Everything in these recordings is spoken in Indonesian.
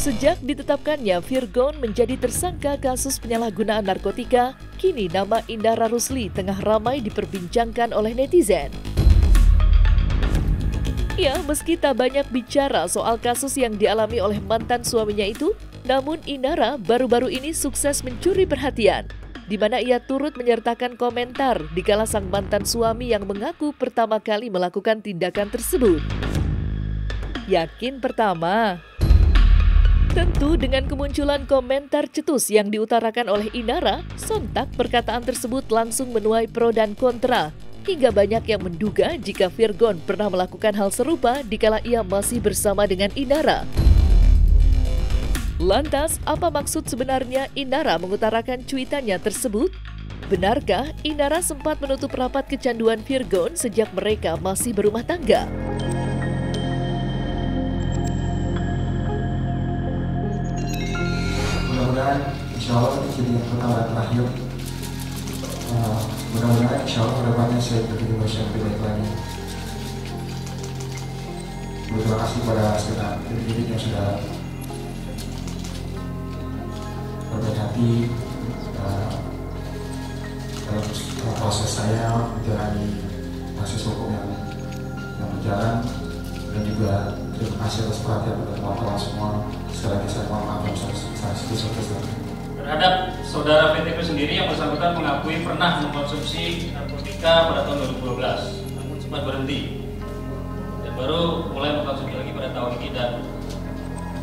Sejak ditetapkannya Virgon menjadi tersangka kasus penyalahgunaan narkotika, kini nama Indara Rusli tengah ramai diperbincangkan oleh netizen. Ya, meski tak banyak bicara soal kasus yang dialami oleh mantan suaminya itu, namun Indara baru-baru ini sukses mencuri perhatian, di mana ia turut menyertakan komentar dikala sang mantan suami yang mengaku pertama kali melakukan tindakan tersebut. Yakin pertama? Tentu dengan kemunculan komentar cetus yang diutarakan oleh Indara, sontak perkataan tersebut langsung menuai pro dan kontra, hingga banyak yang menduga jika Virgon pernah melakukan hal serupa dikala ia masih bersama dengan Indara. Lantas, apa maksud sebenarnya Indara mengutarakan cuitannya tersebut? Benarkah Indara sempat menutup rapat kecanduan Virgon sejak mereka masih berumah tangga? Mudah-mudahan insya Allah itu jadi yang pertama dan terakhir. Mudah-mudahan insya Allah kedepannya saya berdiri yang lebih baik lagi. Terima kasih kepada segenap individu yang sudah berbaik hati dalam proses saya menjalani proses hukum yang berjalan, dan juga terima kasih atas perhatian kepada teman-teman semua. Sekali lagi saya mohon maaf saya sebesar-besarnya. Terhadap saudara PTP sendiri, yang bersangkutan mengakui pernah mengkonsumsi narkotika pada tahun 2012, namun sempat berhenti dan baru mulai mengkonsumsi lagi pada tahun ini, dan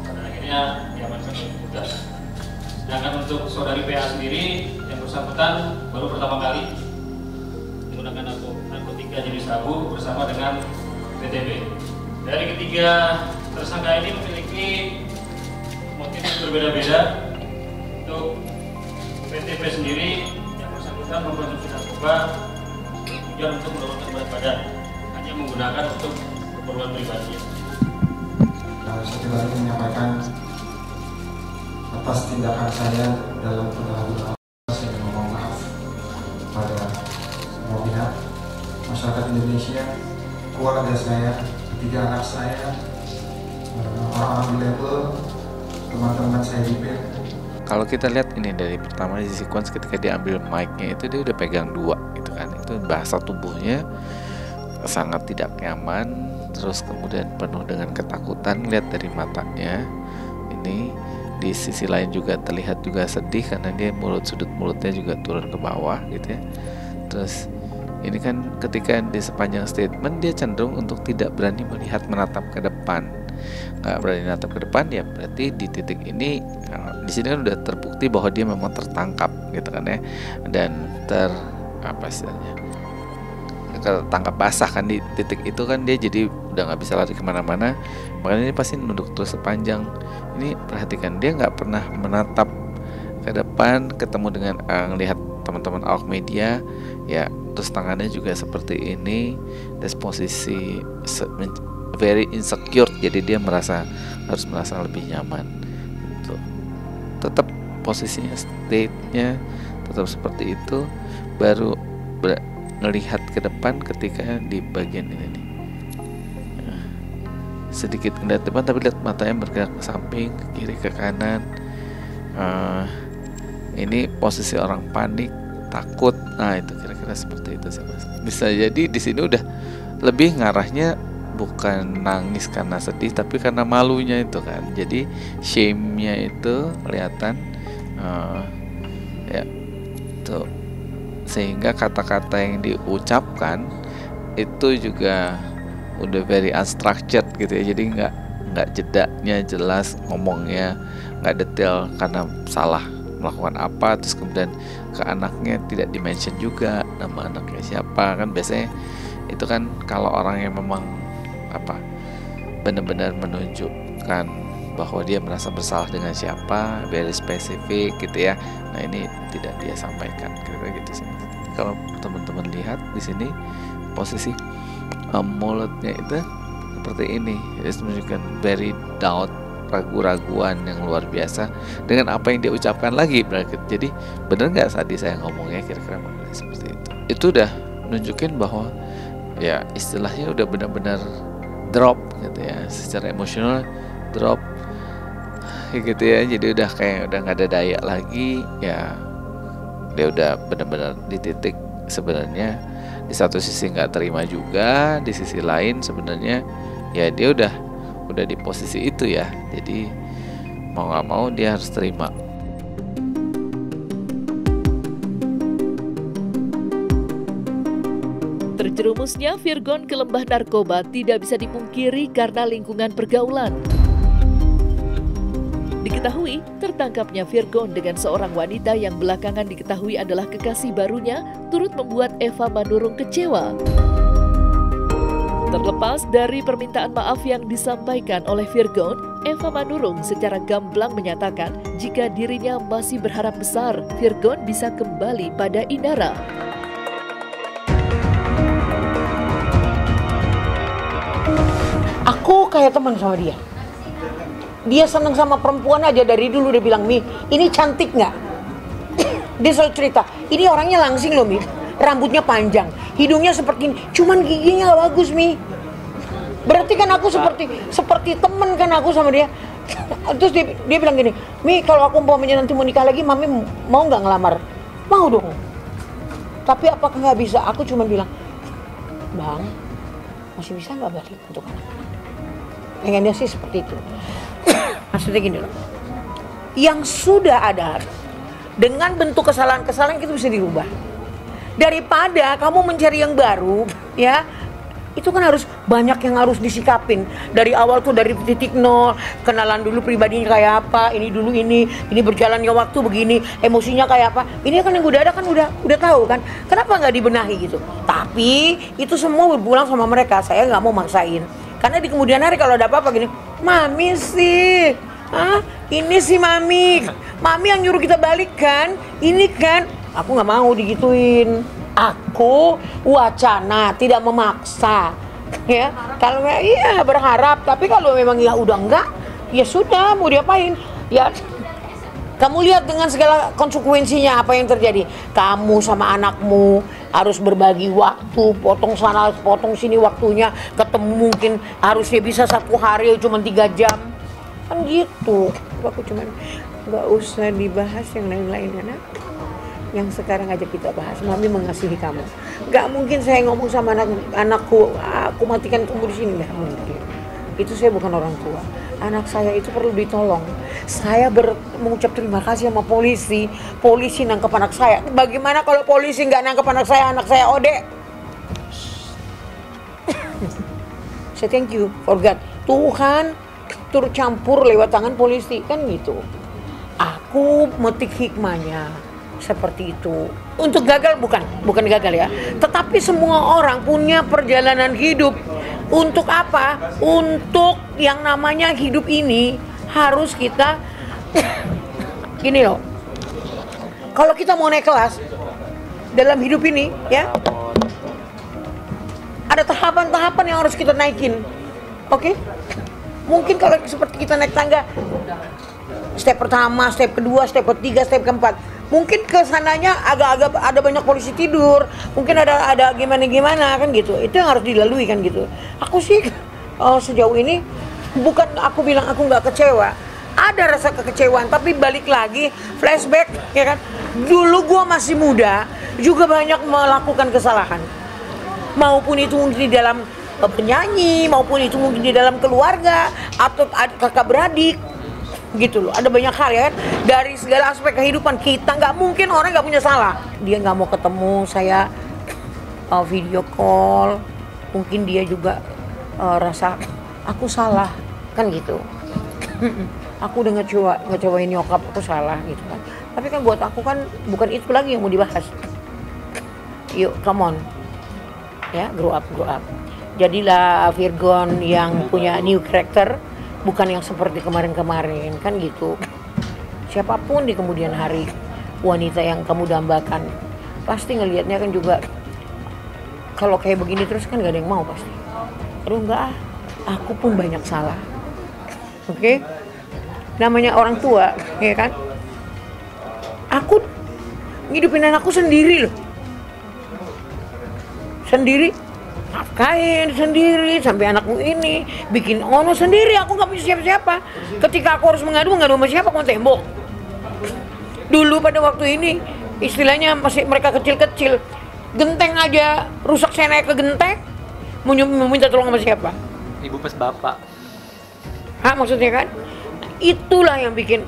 pada akhirnya diamankan oleh petugas. Sedangkan untuk saudari PA sendiri, yang bersangkutan baru pertama kali menggunakan narkotika jenis sabu bersama dengan PTP. Dari ketiga tersangka ini memiliki motif berbeda-beda. Untuk PTP sendiri, yang bersangkutan mengkonsumsi narkoba tujuan untuk menurunkan berat badan, hanya menggunakan untuk keperluan pribadi. Saya juga ingin menyampaikan atas tindakan saya dalam penyalahgunaan. Saya ingin mohon maaf kepada semua pihak, masyarakat Indonesia, keluarga saya, ketiga anak saya, orang-orang di label, teman-teman saya di BEM. Kalau kita lihat ini dari pertama di sequence ketika dia ambil mic-nya itu dia udah pegang dua gitu kan. Itu bahasa tubuhnya sangat tidak nyaman, terus kemudian penuh dengan ketakutan, lihat dari matanya. Ini di sisi lain juga terlihat juga sedih karena dia sudut mulutnya juga turun ke bawah gitu ya. Terus ini kan ketika di sepanjang statement dia cenderung untuk tidak berani menatap ke depan. Nggak berani natap ke depan, ya berarti di titik ini di sini kan udah terbukti bahwa dia memang tertangkap gitu kan ya, dan tertangkap basah kan di titik itu kan, dia jadi udah nggak bisa lari kemana-mana, makanya ini pasti nunduk terus sepanjang ini. Perhatikan dia nggak pernah menatap ke depan, ketemu dengan ngelihat teman-teman awak media ya, terus tangannya juga seperti ini, dan posisi very insecure, jadi dia harus merasa lebih nyaman gitu. Tetap posisinya, state-nya tetap seperti itu, baru melihat ke depan ketika di bagian ini nih. Sedikit ngeliat depan tapi lihat matanya bergerak ke samping, ke kiri, ke kanan. Ini posisi orang panik, takut. Nah, itu kira-kira seperti itu sih Mas. Bisa jadi di sini udah lebih ngarahnya bukan nangis karena sedih, tapi karena malunya itu kan. Jadi shame-nya itu kelihatan ya tuh, sehingga kata-kata yang diucapkan itu juga udah very unstructured gitu ya. Jadi nggak jedanya jelas, ngomongnya nggak detail karena salah melakukan apa, terus kemudian ke anaknya tidak dimention juga nama anaknya siapa. Kan biasanya itu kan kalau orang yang memang benar-benar menunjukkan bahwa dia merasa bersalah dengan siapa, very spesifik gitu ya. Nah, ini tidak dia sampaikan, kira-kira gitu sih. Kalau teman-teman lihat di sini posisi mulutnya itu seperti ini, jadi menunjukkan very doubt, ragu-raguan yang luar biasa dengan apa yang dia ucapkan lagi. Jadi benar nggak tadi saya ngomongnya, kira-kira seperti itu. Itu udah nunjukin bahwa ya istilahnya udah benar-benar drop gitu ya, secara emosional drop. gitu ya. Jadi udah kayak udah nggak ada daya lagi ya. Dia udah benar-benar di titik sebenarnya di satu sisi nggak terima juga, di sisi lain sebenarnya ya dia udah di posisi itu ya. Jadi mau nggak mau dia harus terima. Terjerumusnya Virgon ke lembah narkoba tidak bisa dipungkiri karena lingkungan pergaulan. Diketahui, tertangkapnya Virgon dengan seorang wanita yang belakangan diketahui adalah kekasih barunya turut membuat Eva Manurung kecewa. Terlepas dari permintaan maaf yang disampaikan oleh Virgon, Eva Manurung secara gamblang menyatakan jika dirinya masih berharap besar Virgon bisa kembali pada Inara. Aku kayak teman sama dia. Dia seneng sama perempuan aja dari dulu. Dia bilang, Mi, ini cantik nggak? Dia selalu cerita, ini orangnya langsing loh, Mi. Rambutnya panjang, hidungnya seperti ini, cuman giginya nggak bagus, Mi. Berarti kan aku seperti temen kan aku sama dia. Terus dia bilang gini, Mi, kalau aku umpamanya nanti mau nikah lagi, Mami mau nggak ngelamar? Mau dong. Tapi apakah nggak bisa? Aku cuma bilang, Bang, masih bisa nggak balik untuk anak-anak? Pengennya sih seperti itu. Maksudnya gini loh, yang sudah ada dengan bentuk kesalahan-kesalahan itu bisa dirubah. Daripada kamu mencari yang baru, ya itu kan harus banyak yang harus disikapin dari awal tuh, dari titik nol, kenalan dulu pribadinya kayak apa, ini dulu ini berjalannya waktu begini, emosinya kayak apa. Ini kan yang udah ada kan udah tahu kan, kenapa nggak dibenahi gitu? Tapi itu semua berpulang sama mereka, saya nggak mau maksain. Karena di kemudian hari kalau ada apa-apa gini, Mami sih, ini sih Mami yang nyuruh kita balik kan, ini kan, aku nggak mau digituin. Aku wacana, tidak memaksa, ya. Kalau iya berharap, tapi kalau memang ya udah enggak, ya sudah, mau diapain? Ya, kamu lihat dengan segala konsekuensinya apa yang terjadi. Kamu sama anakmu harus berbagi waktu, potong sana, potong sini waktunya, ketemu mungkin harusnya bisa satu hari cuma 3 jam, kan gitu. Aku cuman nggak usah dibahas yang lain-lain, anak. Yang sekarang aja kita bahas, Mami mengasihi kamu. Nggak mungkin saya ngomong sama anakku, aku matikan kamu di sini, nggak mungkin. Itu saya bukan orang tua. Anak saya itu perlu ditolong. Saya mengucap terima kasih sama polisi. Polisi nangkep anak saya. Bagaimana kalau polisi nggak nangkep anak saya ode? Saya thank you for God. Tuhan turut campur lewat tangan polisi, kan gitu. Aku metik hikmahnya seperti itu. Untuk gagal bukan gagal ya. Tetapi semua orang punya perjalanan hidup. Untuk apa? Untuk yang namanya hidup ini harus kita gini loh. Kalau kita mau naik kelas dalam hidup ini ya, ada tahapan-tahapan yang harus kita naikin. Oke? Mungkin kalau seperti kita naik tangga, step pertama, step kedua, step ketiga, step keempat, mungkin kesananya agak-agak ada banyak polisi tidur, mungkin ada gimana kan gitu. Itu yang harus dilalui kan gitu. Aku sih sejauh ini bukan aku bilang aku nggak kecewa, ada rasa kekecewaan, tapi balik lagi flashback ya kan. Dulu gua masih muda juga banyak melakukan kesalahan, maupun itu mungkin di dalam penyanyi, maupun itu mungkin di dalam keluarga atau kakak beradik. Gitu loh, ada banyak hal ya kan, dari segala aspek kehidupan kita. Nggak mungkin orang nggak punya salah. Dia nggak mau ketemu saya, video call, mungkin dia juga rasa aku salah kan gitu. Aku udah ngecewain nyokap, aku salah gitu kan. Tapi kan buat aku kan bukan itu lagi yang mau dibahas. Yuk come on ya, grow up. Jadilah Virgon yang punya new character, bukan yang seperti kemarin-kemarin kan gitu. Siapapun di kemudian hari, wanita yang kamu dambakan pasti ngelihatnya kan juga, kalau kayak begini terus kan gak ada yang mau pasti. Aduh enggak, aku pun banyak salah. Oke? Namanya orang tua, ya kan? Aku ngidupin anakku sendiri loh. Sendiri. nafkahin sendiri sampai anakmu ini bikin ono sendiri, aku nggak punya siapa-siapa. Ketika aku harus mengadu sama siapa? Aku tembok. Dulu pada waktu ini istilahnya masih mereka kecil-kecil, genteng aja rusak, saya naik ke genteng mau minta tolong sama siapa? Ibu pas bapak. Maksudnya kan itulah yang bikin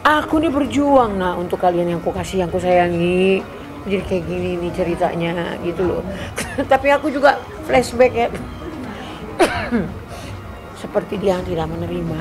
aku nih berjuang untuk kalian yang aku kasih, yang aku sayangi. Jadi kayak gini nih ceritanya gitu loh. Tapi aku juga flashback ya. Seperti dia yang tidak menerima.